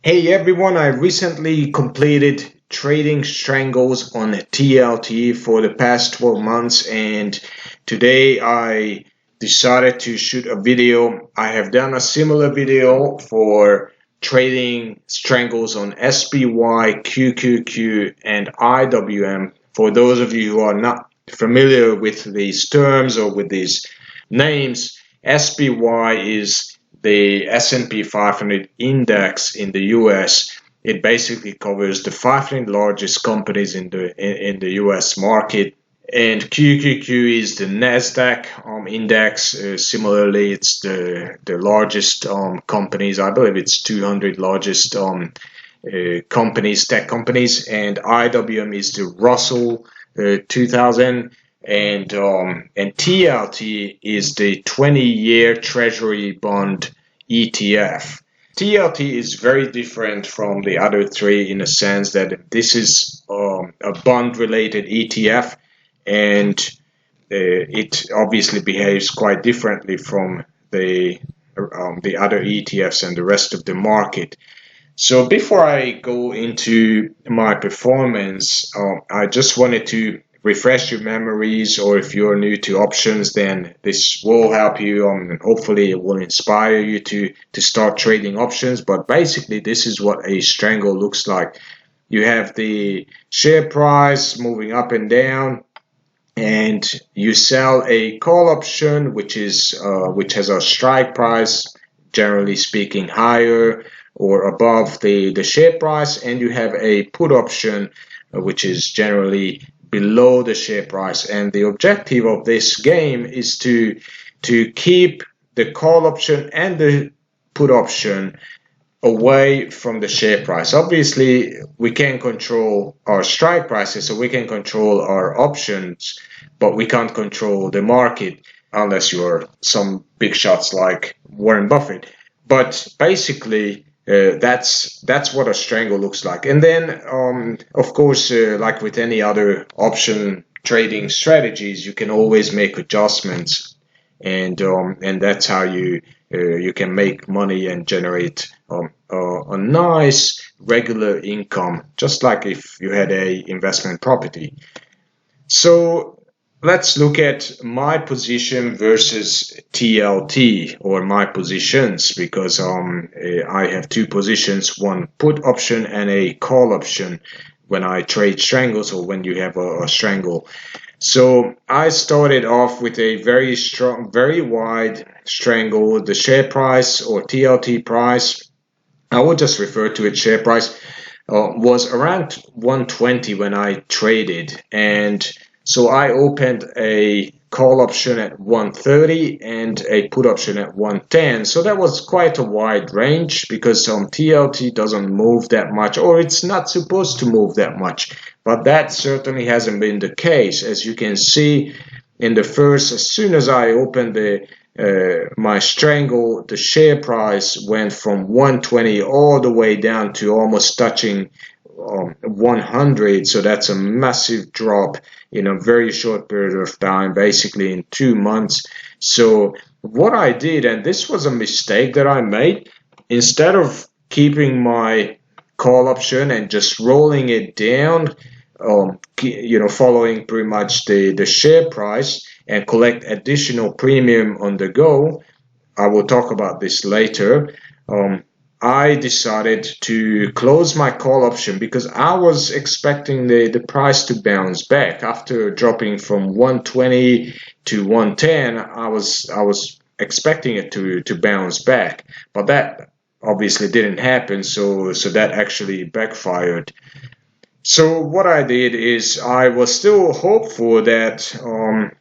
Hey everyone, I recently completed trading strangles on TLT for the past 12 months, and today I decided to shoot a video. I have done a similar video for trading strangles on SPY, QQQ, and IWM. For those of you who are not familiar with these terms or with these names, SPY is the S&P 500 index in the US. It basically covers the 500 largest companies in the US market. And QQQ is the nasdaq index. Similarly, it's the largest companies. I believe it's 200 largest companies, tech companies. And IWM is the Russell 2000, and TLT is the 20-year Treasury bond ETF. TLT is very different from the other three in the sense that this is a bond-related ETF, and it obviously behaves quite differently from the other ETFs and the rest of the market. So before I go into my performance, I just wanted to refresh your memories, or if you're new to options, then this will help you, and hopefully it will inspire you to start trading options. But basically, this is what a strangle looks like. You have the share price moving up and down, and you sell a call option, which has a strike price, generally speaking, higher or above the share price, and you have a put option, which is generally below the share price. And the objective of this game is to keep the call option and the put option away from the share price. Obviously, we can control our strike prices, so we can control our options, but we can't control the market unless you're some big shots like Warren Buffett. But basically, that's what a strangle looks like. And then, of course, like with any other option trading strategies, you can always make adjustments, and that's how you can make money and generate a nice regular income, just like if you had a investment property. So let's look at my position versus TLT, or my positions, because I have two positions, one put option and a call option when I trade strangles, or when you have a strangle. So I started off with a very strong, very wide strangle. The share price, or TLT price, I would just refer to it share price, was around 120 when I traded. And so I opened a call option at 130 and a put option at 110. So that was quite a wide range, because TLT doesn't move that much, or it's not supposed to move that much. But that certainly hasn't been the case. As you can see in the first, as soon as I opened my strangle, the share price went from 120 all the way down to almost touching 100. So that's a massive drop in a very short period of time, basically in 2 months. So what I did, and this was a mistake that I made, instead of keeping my call option and just rolling it down, following pretty much the share price, and collect additional premium on the go, I will talk about this later. I decided to close my call option because I was expecting the price to bounce back after dropping from 120 to 110. I was expecting it to bounce back, but that obviously didn't happen. So that actually backfired. So what I did is, I was still hopeful that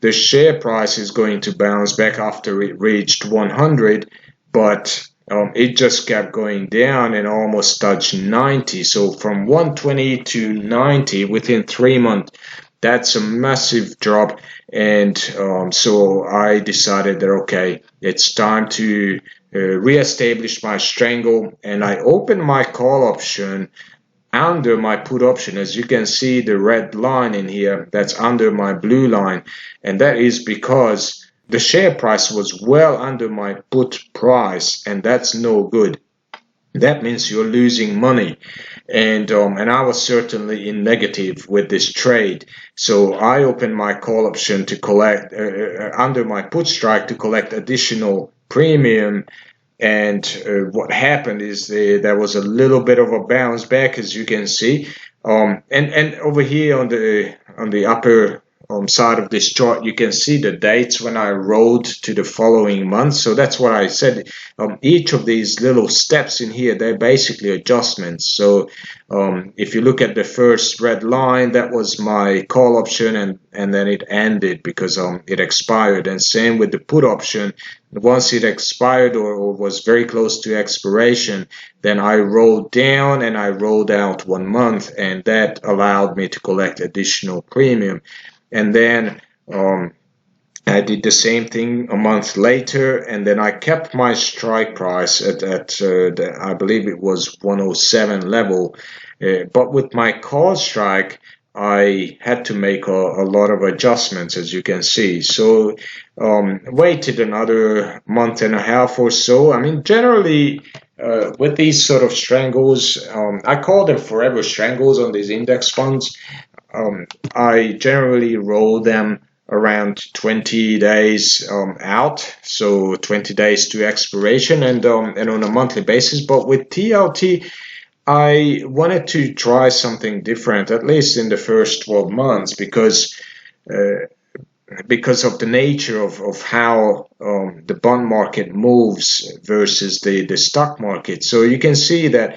the share price is going to bounce back after it reached 100, but it just kept going down and almost touched 90. So from 120 to 90 within 3 months, that's a massive drop. And so I decided that, okay, it's time to reestablish my strangle, and I opened my call option under my put option. As you can see, the red line in here, that's under my blue line, and that is because the share price was well under my put price, and that's no good. that means you're losing money. And I was certainly in negative with this trade. So I opened my call option to collect under my put strike to collect additional premium. And what happened is there was a little bit of a bounce back, as you can see. And over here on the upper side of this chart, you can see the dates when I rolled to the following month. So that's what I said. Each of these little steps in here, they're basically adjustments. So if you look at the first red line, that was my call option, and then it ended because it expired. And same with the put option. Once it expired or was very close to expiration, then I rolled down and I rolled out 1 month, and that allowed me to collect additional premium. And then I did the same thing a month later, and then I kept my strike price at I believe it was 107 level. But with my call strike, I had to make a lot of adjustments, as you can see. So waited another month and a half or so. I mean, generally, with these sort of strangles, I call them forever strangles on these index funds. I generally roll them around 20 days out, so 20 days to expiration, and on a monthly basis. But with TLT, I wanted to try something different, at least in the first 12 months, because of the nature of how the bond market moves versus the stock market. So you can see that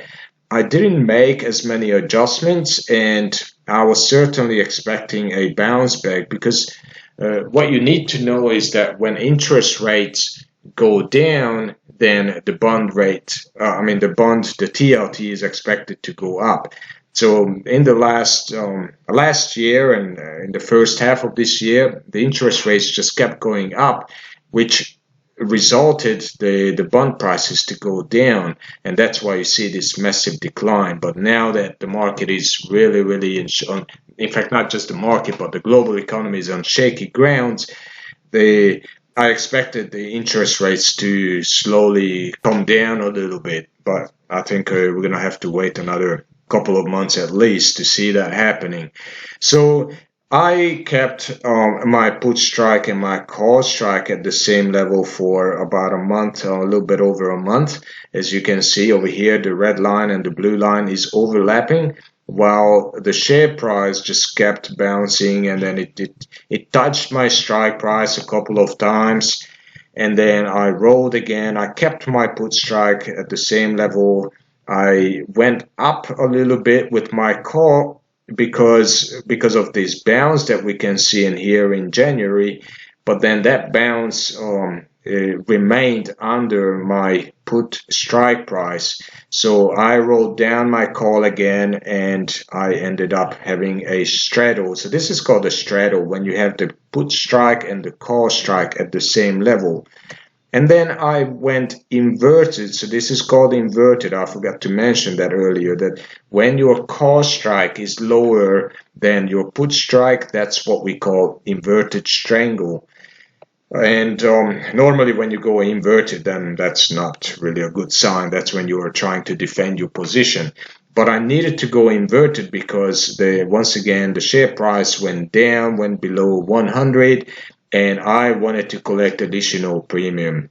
I didn't make as many adjustments, and I was certainly expecting a bounce back, because what you need to know is that when interest rates go down, then the bond rate, the TLT is expected to go up. So in the last year and in the first half of this year, the interest rates just kept going up, which resulted the bond prices to go down, and that's why you see this massive decline. But now that the market is really in fact, not just the market, but the global economy is on shaky grounds, I expected the interest rates to slowly come down a little bit, but I think we're gonna have to wait another couple of months at least to see that happening. So I kept my put strike and my call strike at the same level for about a month, a little bit over a month. As you can see over here, the red line and the blue line is overlapping, while the share price just kept bouncing, and then it touched my strike price a couple of times, and then I rolled again. I kept my put strike at the same level. I went up a little bit with my call because of this bounce that we can see in here in January, but then that bounce remained under my put strike price. So I rolled down my call again, and I ended up having a straddle. So this is called a straddle, when you have the put strike and the call strike at the same level. And then I went inverted. So this is called inverted. I forgot to mention that earlier, that when your call strike is lower than your put strike, that's what we call inverted strangle. And normally when you go inverted, then that's not really a good sign. That's when you are trying to defend your position. But I needed to go inverted because once again, the share price went down, went below 100, and I wanted to collect additional premium.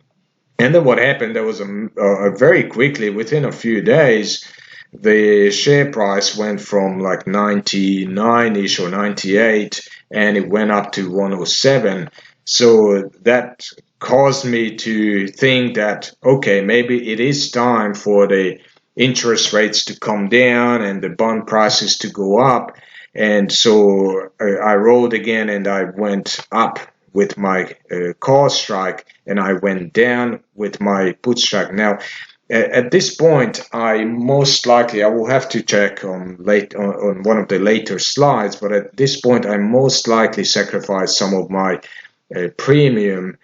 And then what happened, there was a very quickly, within a few days, the share price went from like 99-ish or 98, and it went up to 107. So that caused me to think that, okay, maybe it is time for the interest rates to come down and the bond prices to go up. And so I rolled again, and I went up with my call strike, and I went down with my put strike. Now, at this point, I will have to check on one of the later slides, but at this point, I most likely sacrificed some of my premium,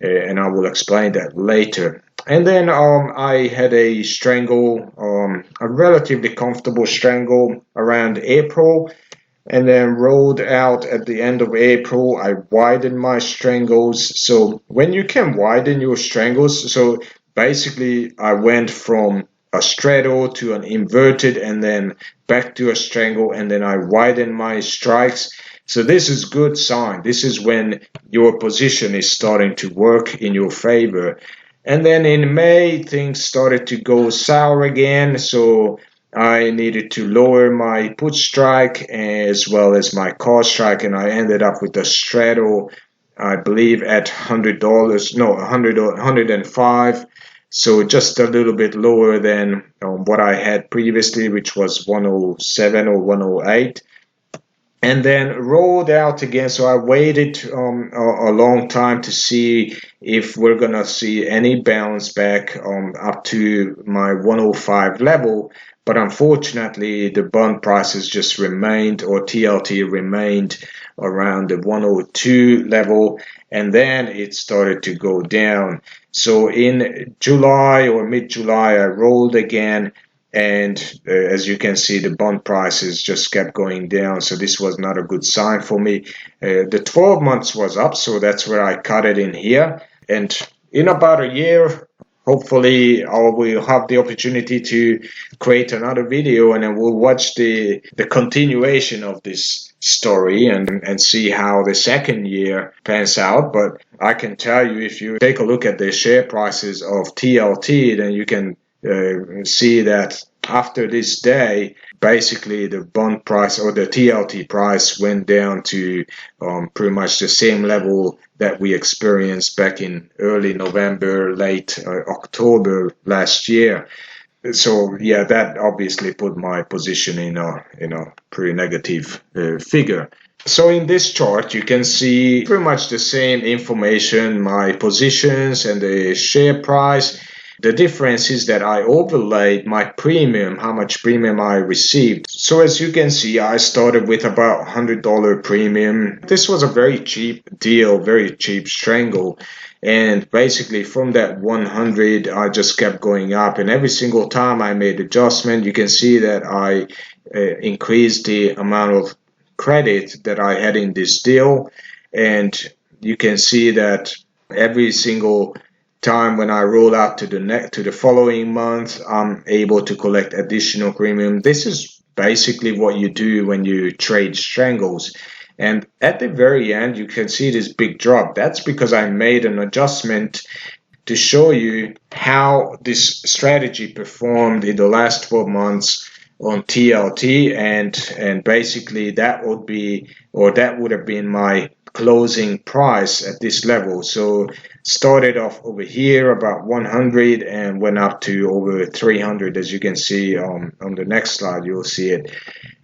and I will explain that later. And then I had a strangle, a relatively comfortable strangle around April, and then rolled out at the end of April. I widened my strangles. So when you can widen your strangles, so basically I went from a straddle to an inverted and then back to a strangle, and then I widen my strikes. So this is good sign. This is when your position is starting to work in your favor. And then in May, things started to go sour again. So I needed to lower my put strike as well as my call strike, and I ended up with a straddle, I believe, at $100, no, 105. So just a little bit lower than what I had previously, which was 107 or 108. And then rolled out again. So I waited a long time to see if we're gonna see any bounce back up to my 105 level. But unfortunately, the bond prices just remained, or TLT remained around the 102 level, and then it started to go down. So in July or mid-July, I rolled again. And as you can see, the bond prices just kept going down. So this was not a good sign for me. The 12 months was up, so that's where I cut it in here. And in about a year, hopefully I will have the opportunity to create another video, and then we'll watch the continuation of this story and see how the second year pans out. But I can tell you, if you take a look at the share prices of TLT, then you can see that after this day, basically the bond price or the TLT price went down to pretty much the same level that we experienced back in early November, late October last year. So yeah, that obviously put my position in a pretty negative figure. So in this chart, you can see pretty much the same information, my positions and the share price. The difference is that I overlaid my premium, how much premium I received. So as you can see, I started with about $100 premium. This was a very cheap deal, very cheap strangle. And basically from that 100, I just kept going up. And every single time I made adjustment, you can see that I increased the amount of credit that I had in this deal. And you can see that every single time when I roll out to the following month, I'm able to collect additional premium. This is basically what you do when you trade strangles. And at the very end, you can see this big drop. That's because I made an adjustment to show you how this strategy performed in the last 12 months on TLT, and basically that would have been my closing price at this level. So started off over here about 100 and went up to over 300, as you can see on the next slide. You'll see it.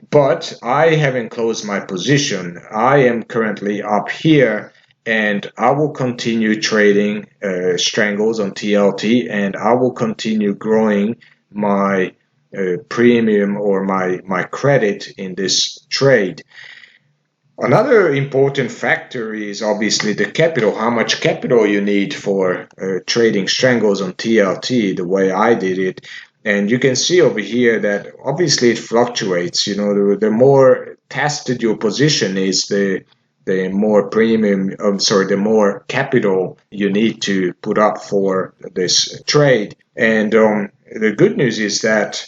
But I haven't closed my position. I am currently up here, and I will continue trading strangles on TLT, and I will continue growing my premium or my credit in this trade. Another important factor is obviously the capital, how much capital you need for trading strangles on TLT, the way I did it. And you can see over here that obviously it fluctuates. You know, the more tested your position is, the more the more capital you need to put up for this trade. And the good news is that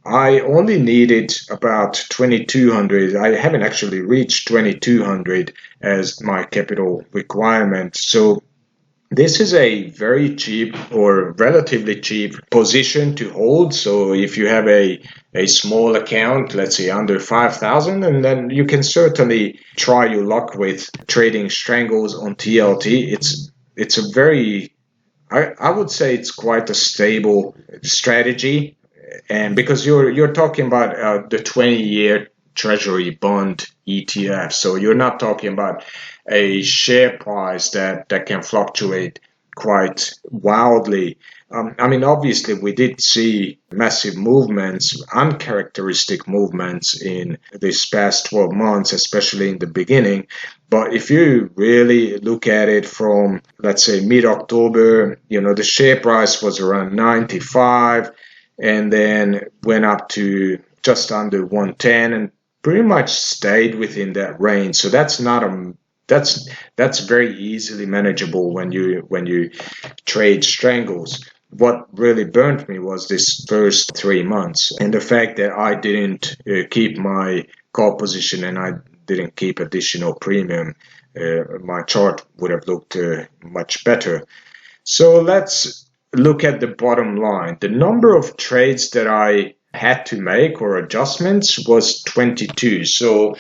I only needed about 2,200. I haven't actually reached 2,200 as my capital requirement. So this is a very cheap or relatively cheap position to hold. So if you have a small account, let's say under 5,000, and then you can certainly try your luck with trading strangles on TLT. It's a very, I would say it's quite a stable strategy. And because you're talking about the 20-year Treasury bond ETF, so you're not talking about a share price that can fluctuate quite wildly. I mean, obviously, we did see massive movements, uncharacteristic movements in this past 12 months, especially in the beginning. But if you really look at it from, let's say, mid-October, you know, the share price was around 95. And then went up to just under 110 and pretty much stayed within that range. So that's very easily manageable when you trade strangles. what really burnt me was this first 3 months, and the fact that I didn't keep my call position and I didn't keep additional premium. My chart would have looked much better. So let's look at the bottom line. The number of trades that I had to make or adjustments was 22. So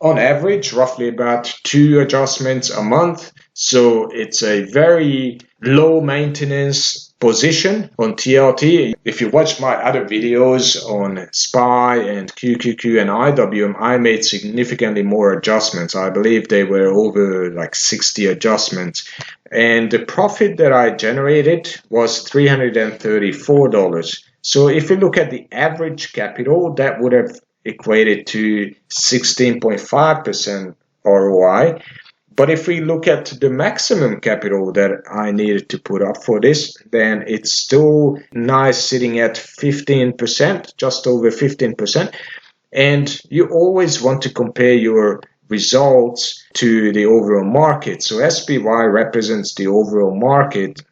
on average, roughly about 2 adjustments a month. So it's a very low maintenance position on TLT. If you watch my other videos on SPY and QQQ and IWM, I made significantly more adjustments. I believe they were over like 60 adjustments. And the profit that I generated was $334. So if you look at the average capital, that would have equated to 16.5% ROI. But if we look at the maximum capital that I needed to put up for this, then it's still nice, sitting at 15%, just over 15%. And you always want to compare your results to the overall market. So SPY represents the overall market,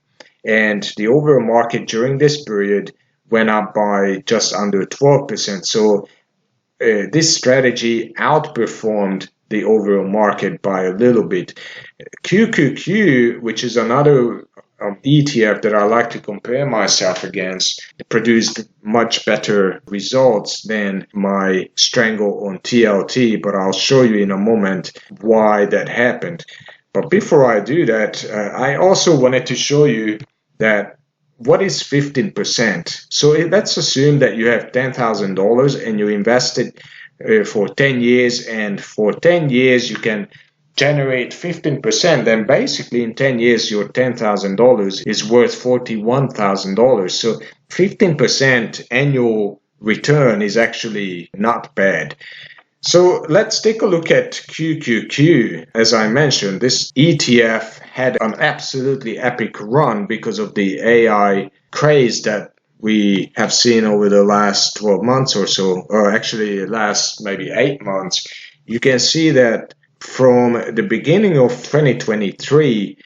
and the overall market during this period went up by just under 12%. So this strategy outperformed the overall market by a little bit. QQQ, which is another ETF that I like to compare myself against, produced much better results than my strangle on TLT, but I'll show you in a moment why that happened. But before I do that, I also wanted to show you that what is 15%? So let's assume that you have $10,000 and you invested for 10 years, and for 10 years you can generate 15%. Then basically in 10 years your $10,000 is worth $41,000. So 15% annual return is actually not bad. So let's take a look at QQQ. As I mentioned, this ETF had an absolutely epic run because of the AI craze that we have seen over the last 12 months or so, or actually last maybe 8 months. You can see that from the beginning of 2023,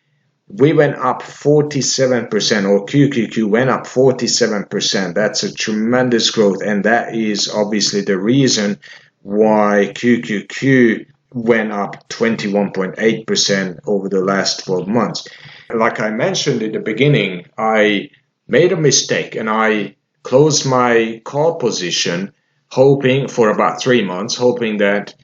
we went up 47%, or QQQ went up 47%. That's a tremendous growth, and that is obviously the reason why QQQ went up 21.8% over the last 12 months. Like I mentioned in the beginning, I made a mistake and I closed my call position hoping for about 3 months, hoping that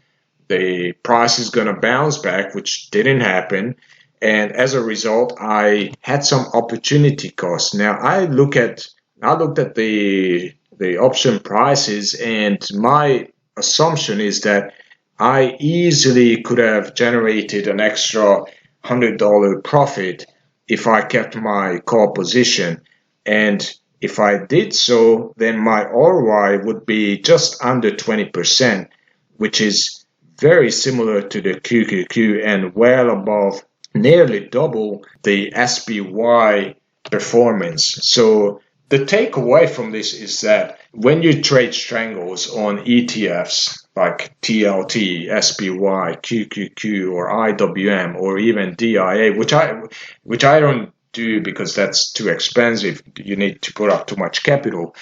the price is going to bounce back, which didn't happen. And as a result, I had some opportunity cost. Now I looked at the option prices, and my assumption is that I easily could have generated an extra $100 profit if I kept my call position. And if I did so, then my ROI would be just under 20%, which is very similar to the QQQ and well above, nearly double the SPY performance. So the takeaway from this is that when you trade strangles on ETFs like TLT, SPY, QQQ, or IWM, or even DIA, which I don't do because that's too expensive. You need to put up too much capital.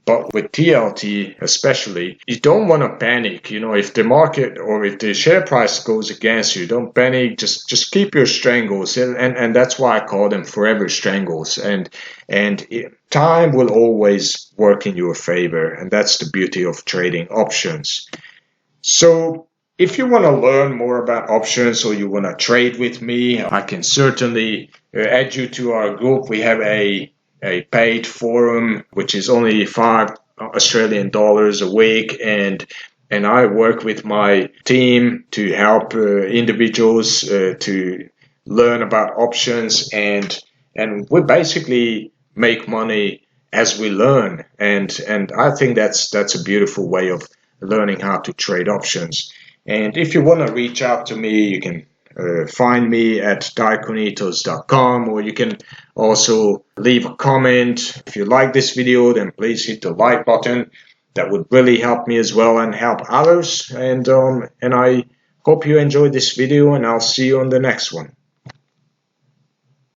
But with TLT especially, you don't want to panic. You know, if the market or if the share price goes against you, don't panic. Just keep your strangles, and that's why I call them forever strangles. And time will always work in your favor, and that's the beauty of trading options. So if you want to learn more about options or you want to trade with me, I can certainly add you to our group. We have a paid forum, which is only $5 a week, and I work with my team to help individuals to learn about options, and we basically make money as we learn, and I think that's a beautiful way of learning how to trade options. And if you want to reach out to me, you can find me at diaconitos.com, or you can also leave a comment. If you like this video, then please hit the like button. That would really help me as well and help others. And I hope you enjoyed this video, and I'll see you on the next one.